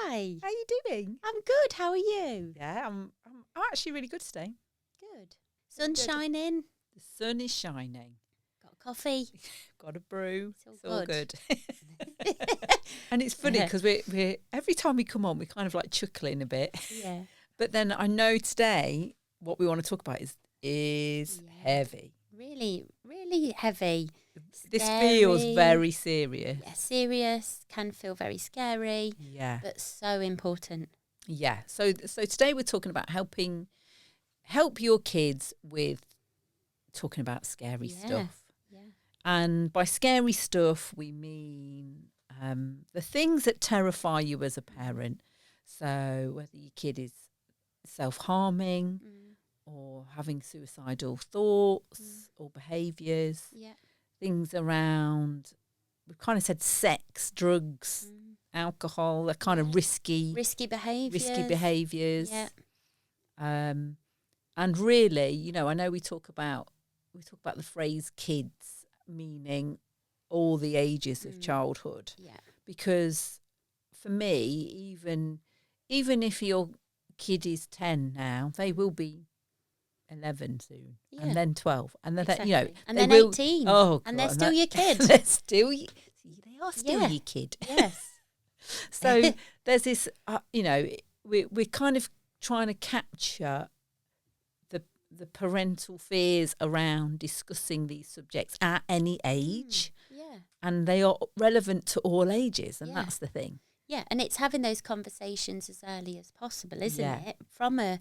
Hi. How are you doing? I'm good. How are you? Yeah, I'm actually really good today. Good. Sun's shining. The sun is shining. Got a coffee. Got a brew. It's all good. And it's funny because we're every time we come on, we kind of like chuckling a bit. Yeah. But then I know today what we want to talk about is heavy. Really, really heavy. This Scary. feels very serious. Yeah, serious. Can feel very scary. Yeah. But so important. Yeah. So today we're talking about help your kids with talking about scary stuff. Yeah. And by scary stuff, we mean the things that terrify you as a parent. So whether your kid is self-harming or having suicidal thoughts or behaviours, things around, we've kind of said sex, drugs, alcohol, they're kind of risky behaviours. Yeah. And really, you know, I know we talk about the phrase kids, meaning all the ages of childhood. Yeah. Because for me, even if your kid is 10 now, they will be 11 soon, and then 12, and then exactly. you know, and they then will, 18. Oh, and God, they're still your kid. They are still your kid. Yes. So there's this, you know, we're kind of trying to capture the parental fears around discussing these subjects at any age. And they are relevant to all ages, and that's the thing. Yeah, and it's having those conversations as early as possible, isn't it? From a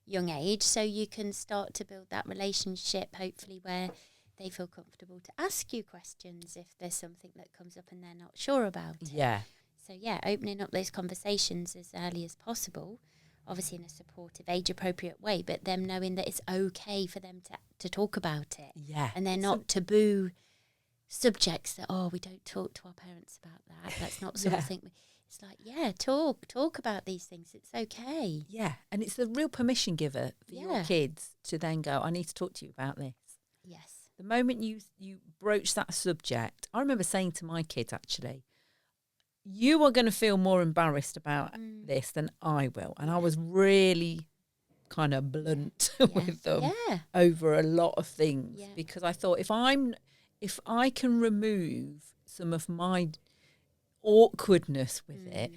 young age, so you can start to build that relationship, hopefully, where they feel comfortable to ask you questions if there's something that comes up and they're not sure about it. Yeah. So, opening up those conversations as early as possible, obviously in a supportive, age-appropriate way, but them knowing that it's okay for them to talk about it. Yeah. And they're not taboo subjects that, we don't talk to our parents about that. That's not something... It's like, talk about these things. It's okay. Yeah, and it's the real permission giver for your kids to then go, I need to talk to you about this. Yes. The moment you broach that subject, I remember saying to my kids, actually, you are going to feel more embarrassed about this than I will. And I was really kind of blunt with them over a lot of things because I thought if I can remove some of my awkwardness with it,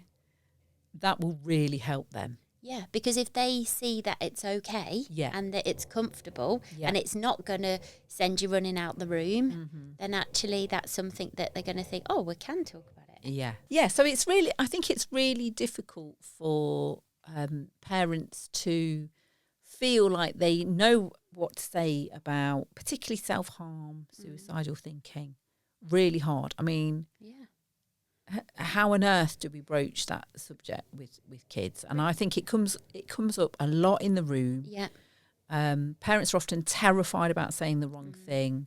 that will really help them. Yeah, because if they see that it's okay and that it's comfortable and it's not going to send you running out the room, then actually that's something that they're going to think, we can talk about it. Yeah. Yeah, so I think it's really difficult for parents to feel like they know what to say about particularly self-harm, suicidal thinking. Really hard. I mean... how on earth do we broach that subject with kids? And I think it comes up a lot in the room. Yeah. Parents are often terrified about saying the wrong thing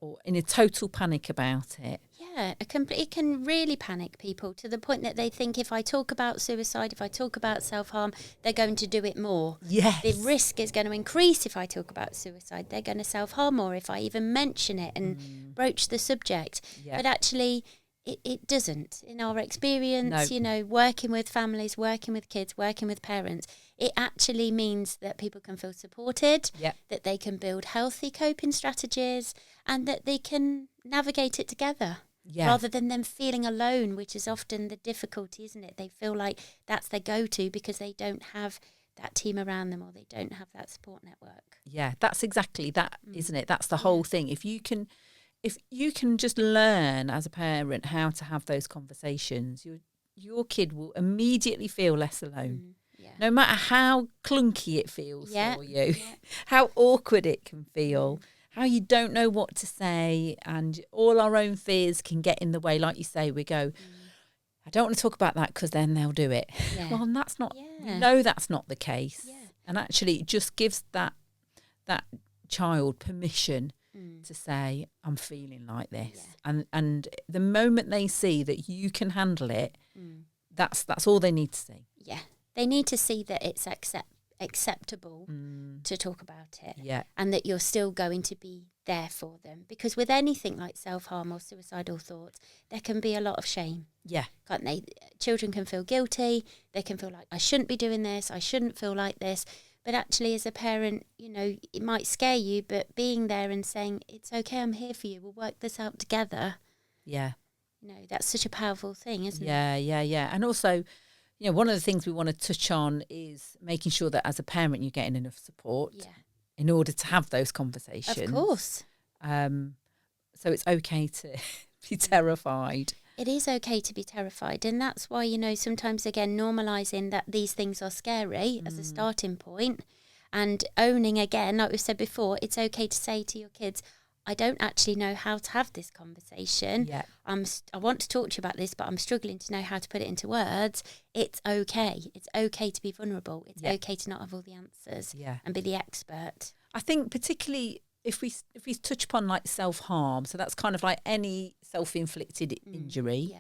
or in a total panic about it. Yeah, it can really panic people to the point that they think if I talk about suicide, if I talk about self-harm, they're going to do it more. Yes. The risk is going to increase if I talk about suicide. They're going to self-harm more if I even mention it and broach the subject. Yeah. But actually... It doesn't. In our experience, working with families, working with kids, working with parents, it actually means that people can feel supported, that they can build healthy coping strategies, and that they can navigate it together rather than them feeling alone, which is often the difficulty, isn't it? They feel like that's their go-to because they don't have that team around them or they don't have that support network. Yeah, that's exactly that, isn't it? That's the whole thing. If you can just learn as a parent how to have those conversations, your kid will immediately feel less alone. No matter how clunky it feels for you, how awkward it can feel, how you don't know what to say, and all our own fears can get in the way. Like you say, we go, I don't want to talk about that because then they'll do it. Well, and that's not, we know that's not the case. And actually it just gives that child permission to say, I'm feeling like this. And the moment they see that you can handle it, that's all they need to see. Yeah. They need to see that it's acceptable to talk about it. Yeah. And that you're still going to be there for them. Because with anything like self-harm or suicidal thoughts, there can be a lot of shame. Yeah. Can't they? Children can feel guilty. They can feel like, I shouldn't be doing this. I shouldn't feel like this. But actually, as a parent, it might scare you, but being there and saying, it's okay, I'm here for you. We'll work this out together. Yeah. That's such a powerful thing, isn't it? Yeah. And also, one of the things we want to touch on is making sure that as a parent, you're getting enough support in order to have those conversations. Of course. So it's okay to be terrified. It is okay to be terrified. And that's why, sometimes, again, normalising that these things are scary as a starting point, and owning, again, like we've said before, it's okay to say to your kids, I don't actually know how to have this conversation. Yeah. I want to talk to you about this, but I'm struggling to know how to put it into words. It's okay. It's okay to be vulnerable. It's okay to not have all the answers and be the expert. I think particularly if we touch upon like self-harm, so that's kind of like any self-inflicted injury,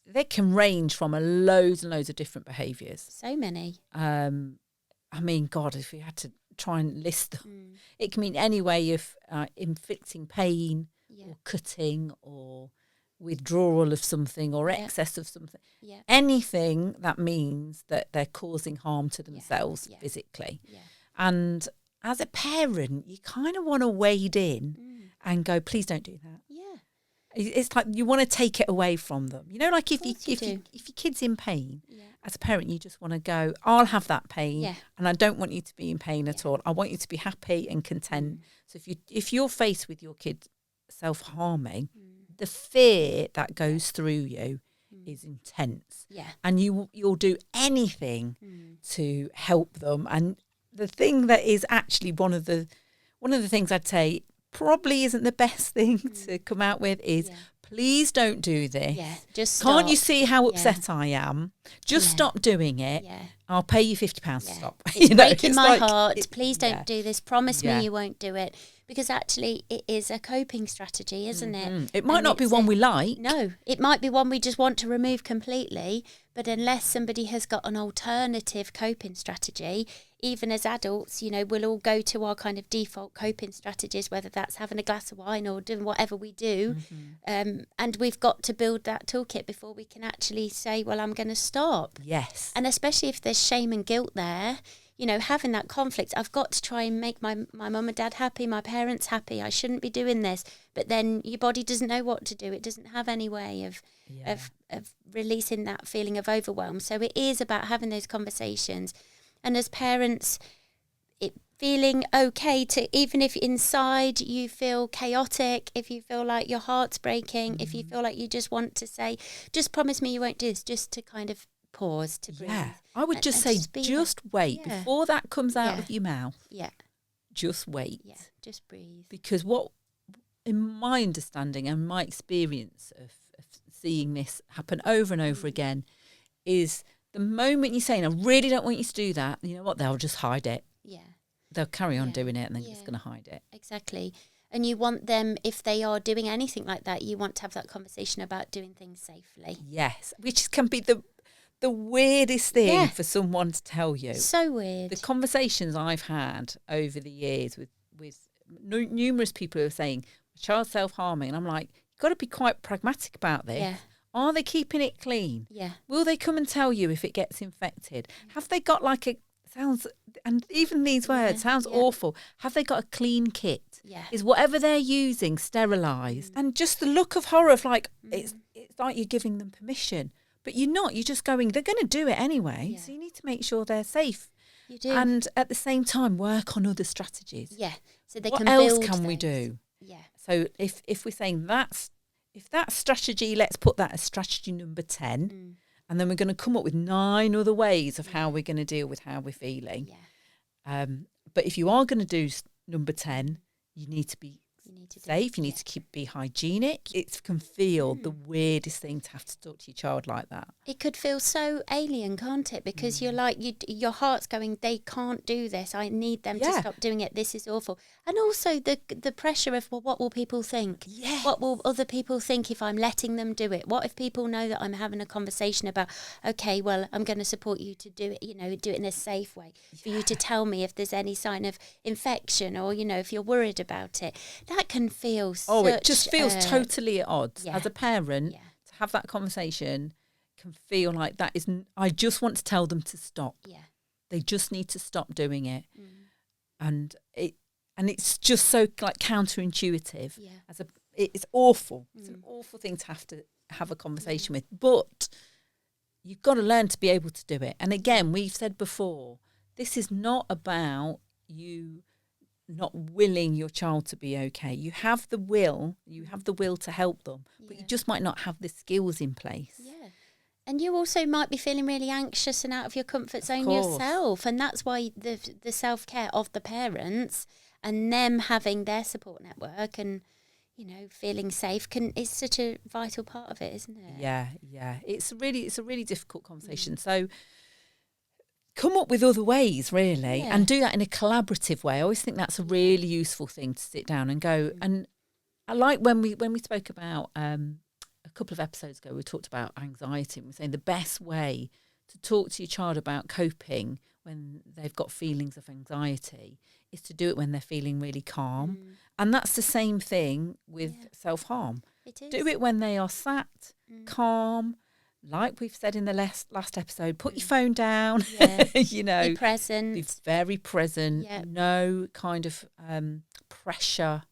they can range from loads and loads of different behaviours. So many. I mean, God, if we had to try and list them, it can mean any way of inflicting pain or cutting or withdrawal of something or excess of something. Yeah. Anything that means that they're causing harm to themselves physically. Yeah. And as a parent, you kind of want to wade in and go, please don't do that. Yeah. It's like you want to take it away from them. Like if your kid's in pain, as a parent, you just want to go, I'll have that pain and I don't want you to be in pain at all. I want you to be happy and content. So if you're faced with your kid self-harming, the fear that goes through you is intense. Yeah. And you'll do anything to help them. And the thing that is actually one of the things I'd say probably isn't the best thing to come out with is please don't do this. Yeah, just stop. Can't you see how upset I am? Just stop doing it. Yeah. I'll pay you £50 to stop. It's breaking my heart. Please don't do this. Promise me you won't do it. Because actually it is a coping strategy, isn't it? It might not be one we like. No, it might be one we just want to remove completely. But unless somebody has got an alternative coping strategy, even as adults, we'll all go to our kind of default coping strategies, whether that's having a glass of wine or doing whatever we do. And we've got to build that toolkit before we can actually say, well, I'm going to stop. Yes. And especially if there's shame and guilt there, having that conflict, I've got to try and make my mum and dad happy, my parents happy. I shouldn't be doing this. But then your body doesn't know what to do. It doesn't have any way of releasing that feeling of overwhelm. So it is about having those conversations. And as parents, feeling okay to, even if inside you feel chaotic, if you feel like your heart's breaking, if you feel like you just want to say, just promise me you won't do this, just to kind of pause, to breathe. Yeah, I would just say, just wait before that comes out of your mouth. Yeah. Just wait. Yeah, just breathe. Because what, in my understanding and my experience of seeing this happen over and over again, is the moment you're saying, I really don't want you to do that, you know what, they'll just hide it. Yeah. They'll carry on doing it and then you're just going to hide it. Exactly. And you want them, if they are doing anything like that, you want to have that conversation about doing things safely. Yes, which can be the weirdest thing for someone to tell you. So weird. The conversations I've had over the years with numerous people who are saying, child's self-harming, and I'm like, you've got to be quite pragmatic about this. Yeah. Are they keeping it clean? Yeah. Will they come and tell you if it gets infected? Have they got and even these words, sounds awful. Have they got a clean kit? Yeah. Is whatever they're using sterilised? And just the look of horror of it's like you're giving them permission. But you're not. You're just going, they're going to do it anyway. Yeah. So you need to make sure they're safe. You do. And at the same time, work on other strategies. Yeah. So they can build What else can we do? Yeah. So if we're saying if that's strategy, let's put that as strategy number 10. And then we're going to come up with 9 other ways of how we're going to deal with how we're feeling. Yeah. But if you are going to do number 10, you need to be need to do safe. You need to be hygienic. It can feel the weirdest thing to have to talk to your child like that. It could feel so alien, can't it? Because you're like, your heart's going, they can't do this. I need them to stop doing it. This is awful. And also the pressure of, well, what will people think? Yes. What will other people think if I'm letting them do it? What if people know that I'm having a conversation about, okay, well, I'm going to support you to do it, do it in a safe way. For you to tell me if there's any sign of infection or, if you're worried about it. That can feel it just feels totally at odds. Yeah. As a parent, to have that conversation can feel like that is, I just want to tell them to stop. Yeah. They just need to stop doing it. And it's just so like counterintuitive. Yeah. It's awful. It's an awful thing to have a conversation with. But you've got to learn to be able to do it. And again, we've said before, this is not about you not willing your child to be okay. You have the will to help them, but you just might not have the skills in place. Yeah. And you also might be feeling really anxious and out of your comfort zone yourself. And that's why the self-care of the parents and them having their support network and, feeling safe is such a vital part of it, isn't it? Yeah, yeah. It's a really difficult conversation. So come up with other ways, really, and do that in a collaborative way. I always think that's a really useful thing to sit down and go. And I like when we spoke about a couple of episodes ago, we talked about anxiety, and we're saying the best way to talk to your child about coping when they've got feelings of anxiety is to do it when they're feeling really calm. And that's the same thing with self-harm. It is. Do it when they are sat, calm. Like we've said in the last episode, put your phone down, Be present. Be very present, no kind of pressure.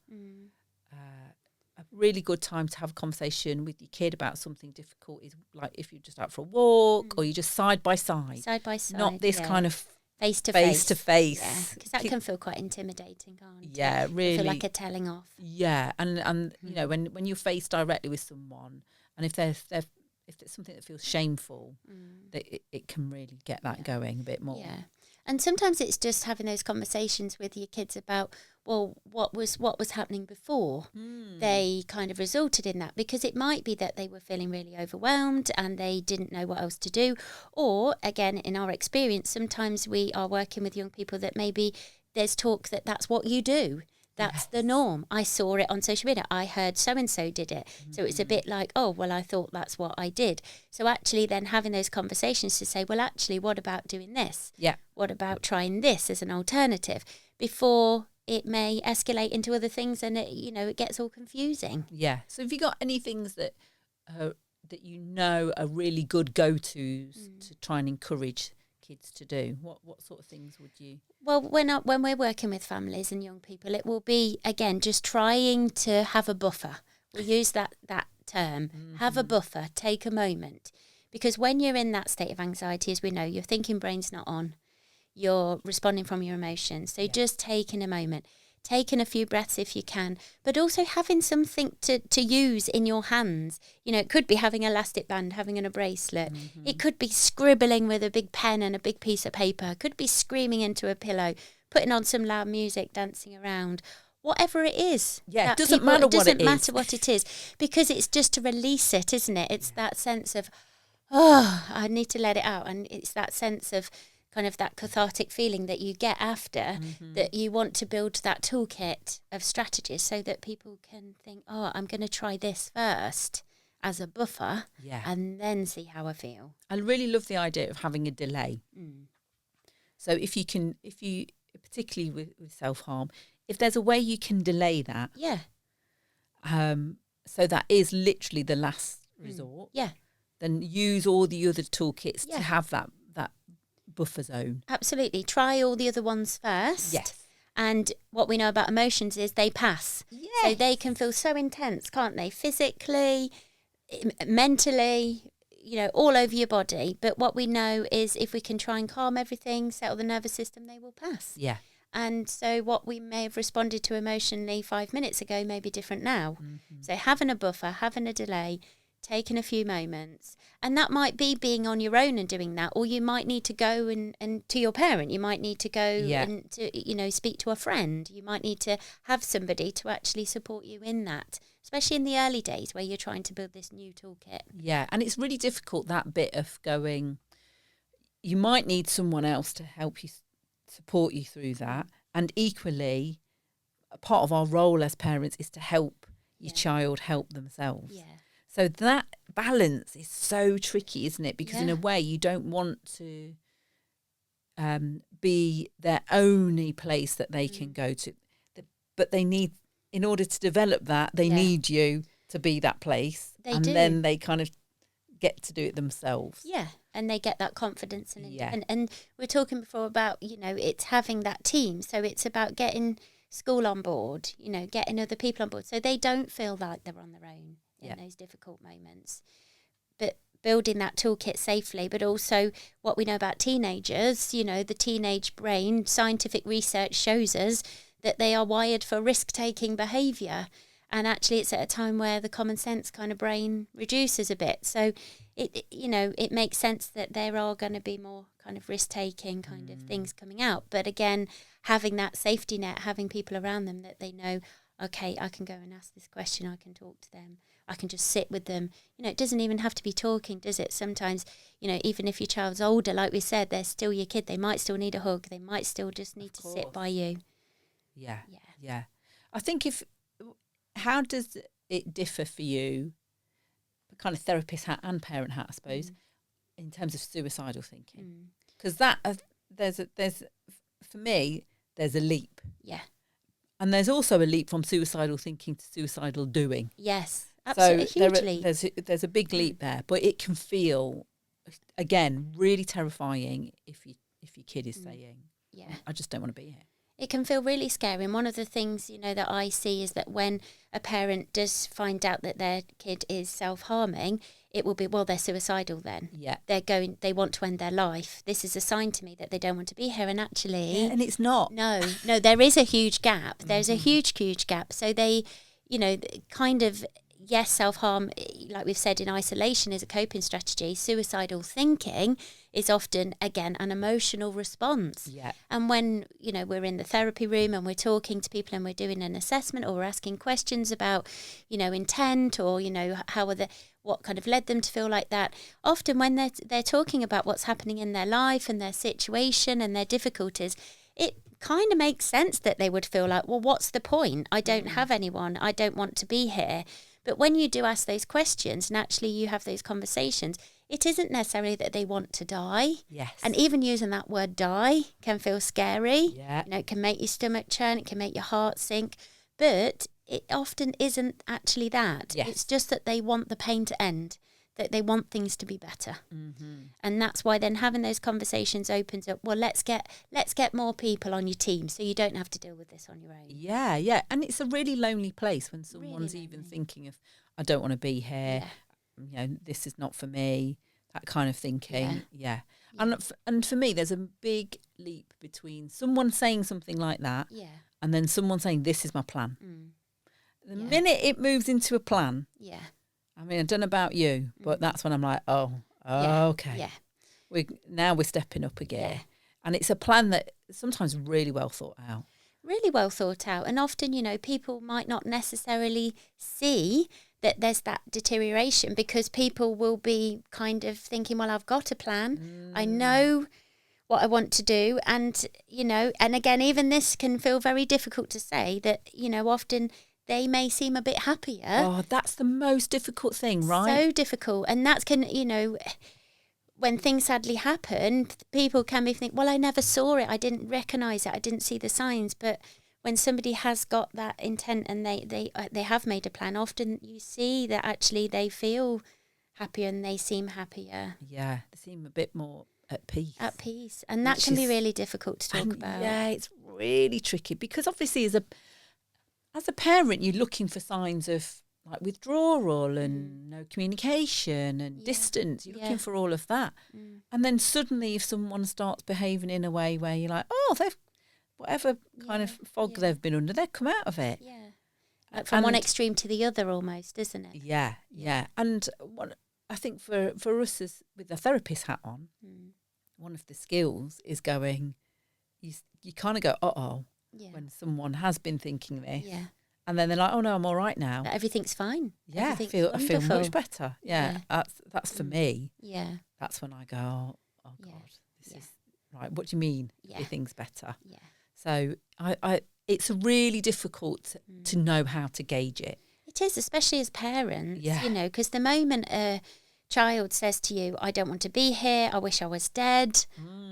A really good time to have a conversation with your kid about something difficult is like if you're just out for a walk or you're just side by side. Side by side. Not this kind of face to face. Yeah, because that can feel quite intimidating, can't it? Yeah, really. Feel like a telling off. Yeah, and when you're faced directly with someone, and if there's something that feels shameful, that it can really get that going a bit more. Yeah, and sometimes it's just having those conversations with your kids about, well, what was happening before they kind of resulted in that, because it might be that they were feeling really overwhelmed and they didn't know what else to do, or again, in our experience, sometimes we are working with young people that maybe there's talk that that's what you do. That's the norm. I saw it on social media. I heard so-and-so did it. So it's a bit like, oh, well, I thought that's what I did. So actually then having those conversations to say, well, actually, what about doing this? Yeah. What about trying this as an alternative before it may escalate into other things and it gets all confusing. Yeah. So have you got any things that are really good go-tos to try and encourage kids to do? What sort of things would you? Well, when we're working with families and young people, it will be, again, just trying to have a buffer. We'll use that term, have a buffer, take a moment. Because when you're in that state of anxiety, as we know, your thinking brain's not on. You're responding from your emotions. So just taking a moment, taking a few breaths if you can, but also having something to use in your hands. It could be having an elastic band, having a bracelet. It could be scribbling with a big pen and a big piece of paper. It could be screaming into a pillow, putting on some loud music, dancing around. Whatever it is. Yeah, it doesn't matter what it is, because it's just to release it, isn't it? It's that sense of, I need to let it out. And it's that sense of kind of that cathartic feeling that you get after, that you want to build that toolkit of strategies so that people can think, I'm going to try this first as a buffer and then see how I feel. I really love the idea of having a delay. So if you particularly with self-harm, if there's a way you can delay that, so that is literally the last resort, then use all the other toolkits to have that buffer zone. Absolutely. Try all the other ones first. Yes. And what we know about emotions is they pass. Yes. So they can feel so intense, can't they? Physically, mentally, all over your body. But what we know is if we can try and calm everything, settle the nervous system, they will pass. Yeah. And so what we may have responded to emotionally 5 minutes ago may be different now. So having a buffer, having a delay, taking a few moments. And that might be being on your own and doing that, or you might need to go and to your parent. You might need to go and to, speak to a friend. You might need to have somebody to actually support you in that, especially in the early days where you're trying to build this new toolkit. Yeah, and it's really difficult, that bit of going, you might need someone else to help you, support you through that. And equally, a part of our role as parents is to help your child help themselves. Yeah. So that balance is so tricky, isn't it? Because in a way, you don't want to be their only place that they can go to. But they need, in order to develop that, they need you to be that place. Then they kind of get to do it themselves. Yeah, and they get that confidence. And we were talking before about, it's having that team. So it's about getting school on board, getting other people on board, so they don't feel like they're on their own in those difficult moments. But building that toolkit safely, but also what we know about teenagers, the teenage brain, scientific research shows us that they are wired for risk-taking behaviour. And actually it's at a time where the common sense kind of brain reduces a bit. So it makes sense that there are going to be more kind of risk-taking kind of things coming out. But again, having that safety net, having people around them that they know, okay, I can go and ask this question, I can talk to them, I can just sit with them. It doesn't even have to be talking, does it? Sometimes, even if your child's older, like we said, they're still your kid. They might still need a hug. They might still just need to sit by you. Yeah. I think how does it differ for you, the kind of therapist hat and parent hat, I suppose, in terms of suicidal thinking? Because for me, there's a leap. Yeah. And there's also a leap from suicidal thinking to suicidal doing. Yes, absolutely, so hugely. There's a big leap there, but it can feel, again, really terrifying if your kid is saying, I just don't want to be here. It can feel really scary. And one of the things, that I see is that when a parent does find out that their kid is self-harming, it will be, they're suicidal then. Yeah. They want to end their life. This is a sign to me that they don't want to be here. And actually... Yeah, and it's not. No, there is a huge gap. There's a huge gap. So they, kind of... Yes, self-harm, like we've said, in isolation is a coping strategy. Suicidal thinking is often, again, an emotional response. Yeah. And when, we're in the therapy room and we're talking to people and we're doing an assessment or we're asking questions about, intent or, what kind of led them to feel like that, often when they're talking about what's happening in their life and their situation and their difficulties, it kind of makes sense that they would feel like, well, what's the point? I don't have anyone. I don't want to be here. But when you do ask those questions and actually you have those conversations, it isn't necessarily that they want to die. Yes. And even using that word die can feel scary. Yeah. It can make your stomach churn. It can make your heart sink. But it often isn't actually that. Yes. It's just that they want the pain to end, that they want things to be better. Mm-hmm. And that's why then having those conversations opens up, well, let's get more people on your team so you don't have to deal with this on your own. Yeah. And it's a really lonely place when someone's really even thinking of, I don't want to be here, this is not for me, that kind of thinking. Yeah. And for me, there's a big leap between someone saying something like that and then someone saying, this is my plan. The minute it moves into a plan, I mean, I don't know about you, but that's when I'm like, okay. Yeah. We're stepping up again. Yeah. And it's a plan that sometimes really well thought out. Really well thought out. And often, people might not necessarily see that there's that deterioration because people will be kind of thinking, well, I've got a plan. I know what I want to do. And, and again, even this can feel very difficult to say that, often they may seem a bit happier. Oh, that's the most difficult thing, right? So difficult. And that can, when things sadly happen, people can be thinking, well, I never saw it. I didn't recognise it. I didn't see the signs. But when somebody has got that intent and they have made a plan, often you see that actually they feel happier and they seem happier. Yeah, they seem a bit more at peace. At peace. And that can be really difficult to talk about. Yeah, it's really tricky because obviously as a parent, you're looking for signs of like withdrawal and no communication and distance. You're looking for all of that. And then suddenly if someone starts behaving in a way where you're like, oh, they've whatever kind of fog they've been under, they've come out of it. Yeah. Like from one extreme to the other almost, isn't it? Yeah. And I think for us with the therapist hat on, one of the skills is going, you kind of go, when someone has been thinking this. Yeah. And then they're like, oh no, I'm all right now. But everything's fine. Yeah, I feel much better. Yeah. That's for me. Yeah. That's when I go, oh God, this is right. What do you mean everything's better? Yeah. So it's really difficult to know how to gauge it. It is, especially as parents, because the moment a child says to you, I don't want to be here, I wish I was dead,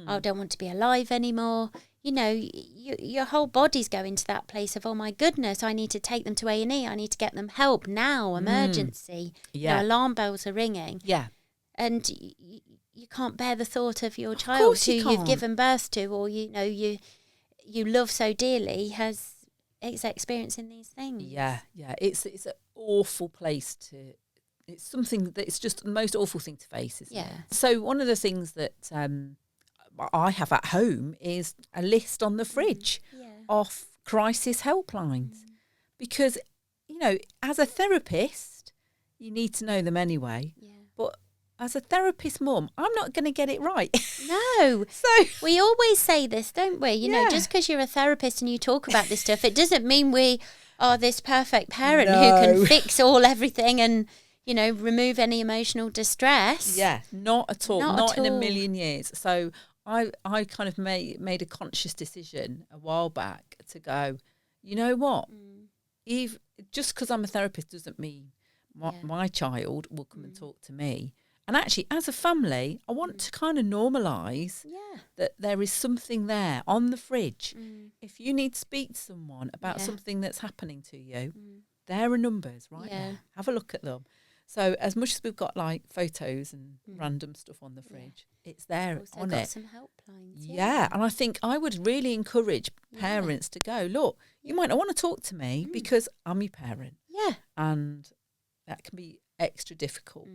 I don't want to be alive anymore, your whole body's going to that place of, oh my goodness, I need to take them to A&E, I need to get them help now, emergency. Alarm bells are ringing. Yeah. And you can't bear the thought of your child who you've given birth to, or you love so dearly is experiencing these things. Yeah. It's an awful place it's something that it's just the most awful thing to face, isn't it? So one of the things that I have at home is a list on the fridge of crisis helplines. Because, as a therapist, you need to know them anyway. Yeah. But as a therapist mum, I'm not going to get it right. No. So we always say this, don't we? Just because you're a therapist and you talk about this stuff, it doesn't mean we are this perfect parent who can fix everything and, remove any emotional distress. Yeah, not at all. Not in a million years. So I kind of made a conscious decision a while back to go, you know what? Just because I'm a therapist doesn't mean my child will come and talk to me. And actually, as a family, I want to kind of normalise that there is something there on the fridge. If you need to speak to someone about something that's happening to you, there are numbers right there. Have a look at them. So as much as we've got like photos and random stuff on the fridge, it's there also on got it. Some helplines. Yeah, and I think I would really encourage parents to go, look, you might not want to talk to me because I'm your parent. Yeah. And that can be extra difficult.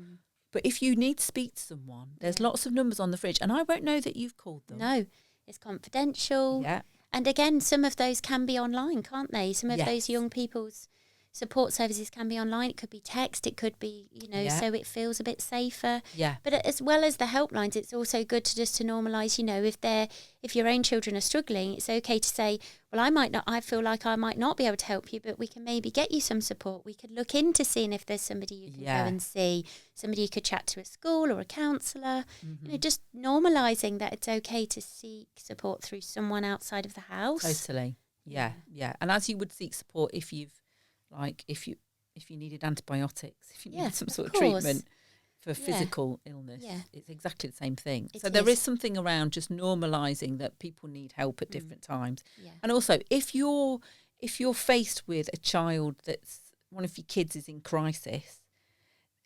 But if you need to speak to someone, there's lots of numbers on the fridge, and I won't know that you've called them. No, it's confidential. Yeah. And again, some of those can be online, can't they? Some of those young people's support services can be online. It could be text. It could be, so it feels a bit safer. Yeah. But as well as the helplines, it's also good to normalise, if your own children are struggling, it's okay to say, well, I feel like I might not be able to help you, but we can maybe get you some support. We could look into seeing if there's somebody you can go and see, somebody you could chat to at school or a counsellor. Just normalising that it's okay to seek support through someone outside of the house. Totally. Yeah. And as you would seek support if you needed antibiotics, if you needed some sort of treatment for physical illness, it's exactly the same thing. So there is something around just normalising that people need help at different times. Yeah. And also, if you're faced with a child that's one of your kids is in crisis,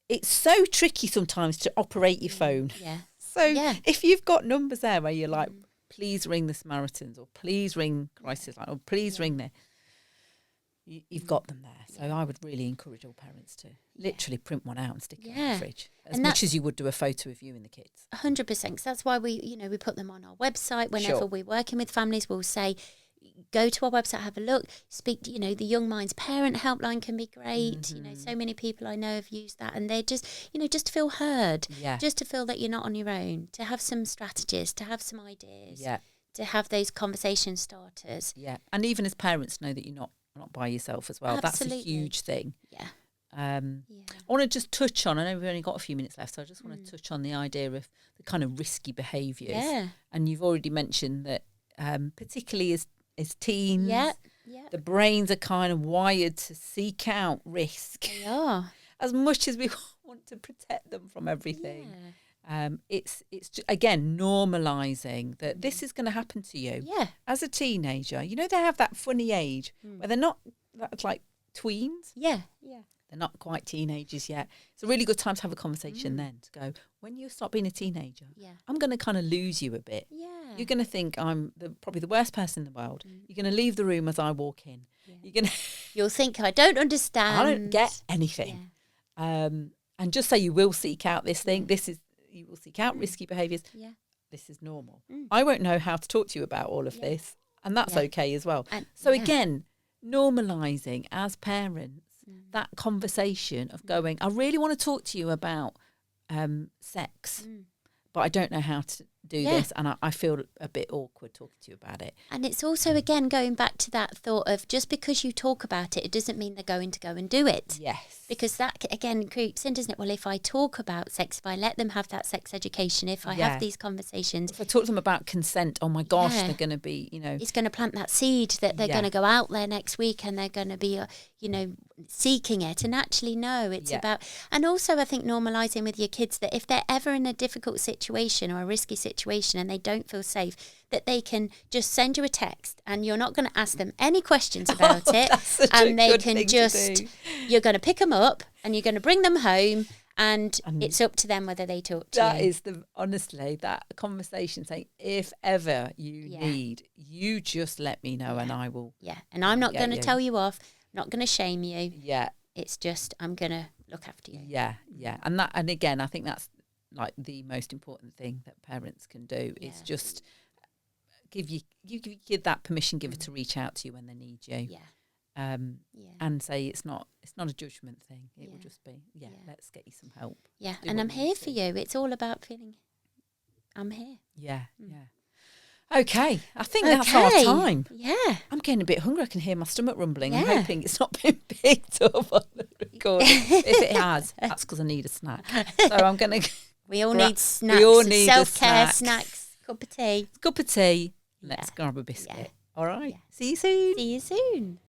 it's so tricky sometimes to operate your phone. Yeah. So if you've got numbers there where you're like, please ring the Samaritans, or please ring crisis line, or please ring there. You've got them there. So I would really encourage all parents to literally print one out and stick it on the fridge, as much as you would do a photo of you and the kids. 100%. Because that's why we put them on our website. Whenever we're working with families, we'll say, go to our website, have a look, speak to, the Young Minds Parent Helpline can be great. So many people I know have used that, and they're just, just to feel heard, just to feel that you're not on your own, to have some strategies, to have some ideas, to have those conversation starters. Yeah, and even as parents know that you're not by yourself as well. Absolutely. That's a huge thing. Yeah. I want to just touch on, I know we've only got a few minutes left, so I just want to touch on the idea of the kind of risky behaviours. Yeah. And you've already mentioned that particularly as teens, the brains are kind of wired to seek out risk. They are. As much as we want to protect them from everything. Yeah. It's again normalising that this is going to happen to you as a teenager. They have that funny age where they're not that's like tweens. Yeah. They're not quite teenagers yet. It's a really good time to have a conversation then, to go, when you start being a teenager, I'm going to kind of lose you a bit. Yeah. You're going to think I'm probably the worst person in the world. You're going to leave the room as I walk in. Yeah. You'll think I don't understand. I don't get anything. Yeah. And just say you will seek out this thing. You will seek out risky behaviours. Yeah. This is normal. I won't know how to talk to you about all of this, and that's okay as well. And, again, normalising as parents that conversation of going, I really want to talk to you about sex, but I don't know how to do this, and I feel a bit awkward talking to you about it. And it's also, again, going back to that thought of just because you talk about it, it doesn't mean they're going to go and do it. Yes. Because that, again, creeps in, doesn't it? Well, if I talk about sex, if I let them have that sex education, if I have these conversations. If I talk to them about consent, oh my gosh, they're going to be, It's going to plant that seed that they're going to go out there next week and they're going to be, seeking it. And actually, no, it's about... And also, I think, normalising with your kids that if they're ever in a difficult situation or a risky situation and they don't feel safe, that they can just send you a text and you're not going to ask them any questions about it. And they can just... You're going to pick them up and you're going to bring them home, and it's up to them whether they talk to you. That is honestly, that conversation saying, if ever you need, you just let me know and I will. Yeah. And I'm not going to tell you off, not going to shame you. Yeah. It's just, I'm going to look after you. Yeah. Yeah. And again, I think that's like the most important thing that parents can do is just give that permission, give it to reach out to you when they need you. Yeah. And say it's not a judgment thing. It will just be, let's get you some help. Yeah, and I'm here for you. It's all about feeling I'm here. Yeah, yeah. Okay, I think that's our time. Yeah. I'm getting a bit hungry. I can hear my stomach rumbling. I'm hoping it's not been picked up on the recording. If it has, that's because I need a snack. So I'm going to... We all need snacks. We all need self-care snacks. Cup of tea. Cup of tea. Let's grab a biscuit. Yeah. All right. Yeah. See you soon. See you soon.